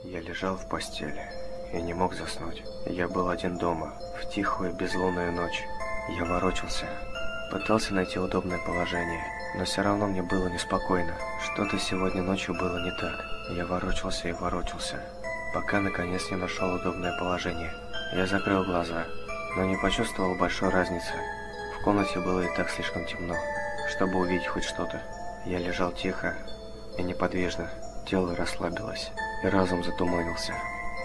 Я лежал в постели и не мог заснуть. Я был один дома, в тихую безлунную ночь. Я ворочался, пытался найти удобное положение, но все равно мне было неспокойно. Что-то сегодня ночью было не так. Я ворочался и ворочался, пока наконец не нашел удобное положение. Я закрыл глаза, но не почувствовал большой разницы. В комнате было и так слишком темно, чтобы увидеть хоть что-то. Я лежал тихо и неподвижно, тело расслабилось, и разум затуманился,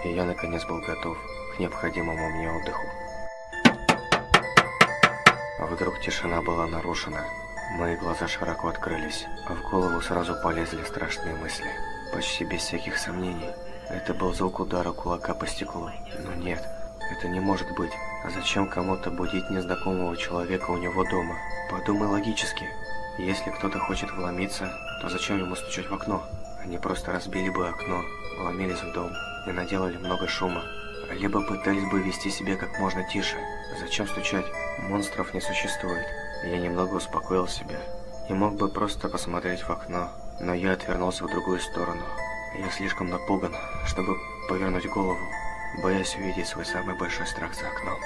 и я наконец был готов к необходимому мне отдыху. А вдруг тишина была нарушена. Мои глаза широко открылись, а в голову сразу полезли страшные мысли. Почти без всяких сомнений, это был звук удара кулака по стеклу. Но нет, это не может быть. А зачем кому-то будить незнакомого человека у него дома? Подумай логически. Если кто-то хочет вломиться, то зачем ему стучать в окно? Они просто разбили бы окно, вломились в дом и наделали много шума. Либо пытались бы вести себя как можно тише. Зачем стучать? Монстров не существует. Я немного успокоил себя и мог бы просто посмотреть в окно, но я отвернулся в другую сторону. Я слишком напуган, чтобы повернуть голову, боясь увидеть свой самый большой страх за окном.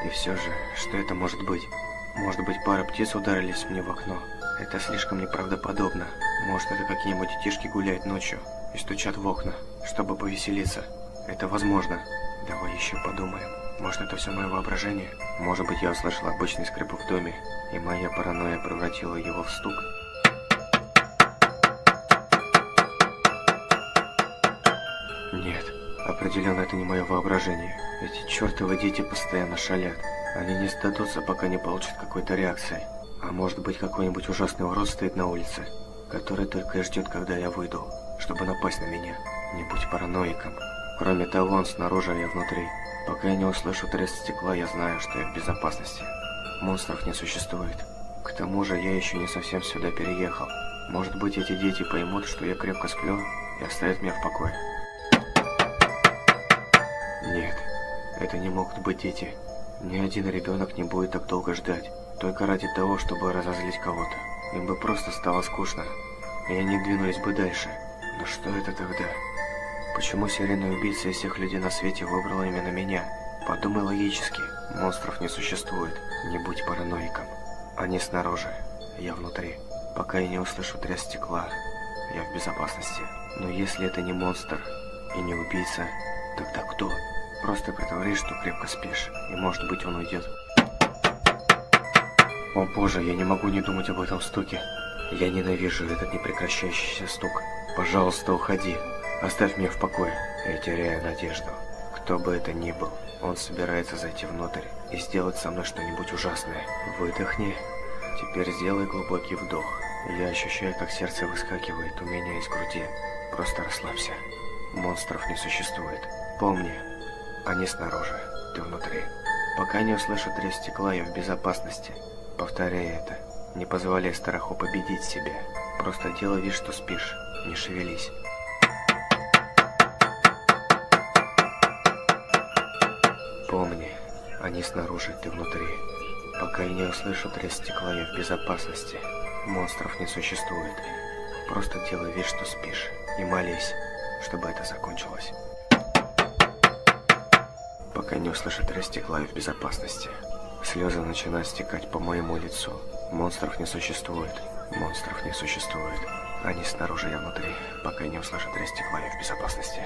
И все же, что это может быть? Может быть, пара птиц ударились мне в окно? Это слишком неправдоподобно. Может, это какие-нибудь детишки гуляют ночью и стучат в окна, чтобы повеселиться. Это возможно. Давай еще подумаем. Может, это все мое воображение? Может быть, я услышал обычный скрип в доме, и моя паранойя превратила его в стук? Нет, определенно это не мое воображение. Эти чертовы дети постоянно шалят. Они не сдадутся, пока не получат какой-то реакции. А может быть, какой-нибудь ужасный урод стоит на улице, который только и ждет, когда я выйду, чтобы напасть на меня. Не будь параноиком. Кроме того, он снаружи, а я внутри. Пока я не услышу треск стекла, я знаю, что я в безопасности. Монстров не существует. К тому же я еще не совсем сюда переехал. Может быть, эти дети поймут, что я крепко сплю, и оставят меня в покое. Нет, это не могут быть дети. Ни один ребенок не будет так долго ждать, только ради того, чтобы разозлить кого-то. Им бы просто стало скучно, и они двинулись бы дальше. Но что это тогда? Почему серийный убийца из всех людей на свете выбрал именно меня? Подумай логически. Монстров не существует. Не будь параноиком. Они снаружи, я внутри. Пока я не услышу треск стекла, я в безопасности. Но если это не монстр и не убийца, тогда кто? Просто притворись, что крепко спишь, и может быть он уйдет. О боже, я не могу не думать об этом стуке. Я ненавижу этот непрекращающийся стук. Пожалуйста, уходи. Оставь меня в покое. Я теряю надежду. Кто бы это ни был, он собирается зайти внутрь и сделать со мной что-нибудь ужасное. Выдохни. Теперь сделай глубокий вдох. Я ощущаю, как сердце выскакивает у меня из груди. Просто расслабься. Монстров не существует. Помни, они снаружи, ты внутри. Пока не услышу треск стекла, я в безопасности. Повторяй это. Не позволяй страху победить себя. Просто делай вид, что спишь. Не шевелись. Помни, они снаружи, ты внутри. Пока я не услышу треск стекла, я в безопасности. Монстров не существует. Просто делай вид, что спишь. И молись, чтобы это закончилось. Пока не услышу треск стекла, я в безопасности. Слезы начинают стекать по моему лицу. Монстров не существует. Монстров не существует. Они снаружи, я внутри. Пока я не услышу треск стекла, я в безопасности.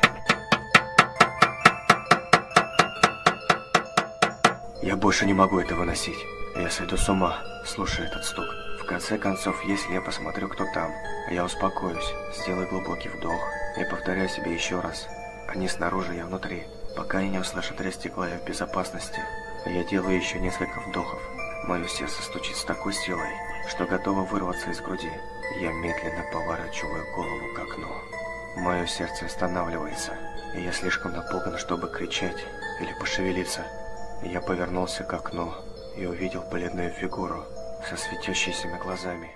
Я больше не могу это выносить. Я сойду с ума, слушая этот стук. В конце концов, если я посмотрю, кто там, я успокоюсь, сделаю глубокий вдох и повторяю себе еще раз. Они снаружи, я внутри. Пока я не услышу треск стекла, я в безопасности. Я делаю еще несколько вдохов. Мое сердце стучит с такой силой, что готово вырваться из груди. Я медленно поворачиваю голову к окну. Мое сердце останавливается, и я слишком напуган, чтобы кричать или пошевелиться. Я повернулся к окну и увидел бледную фигуру со светящимися глазами.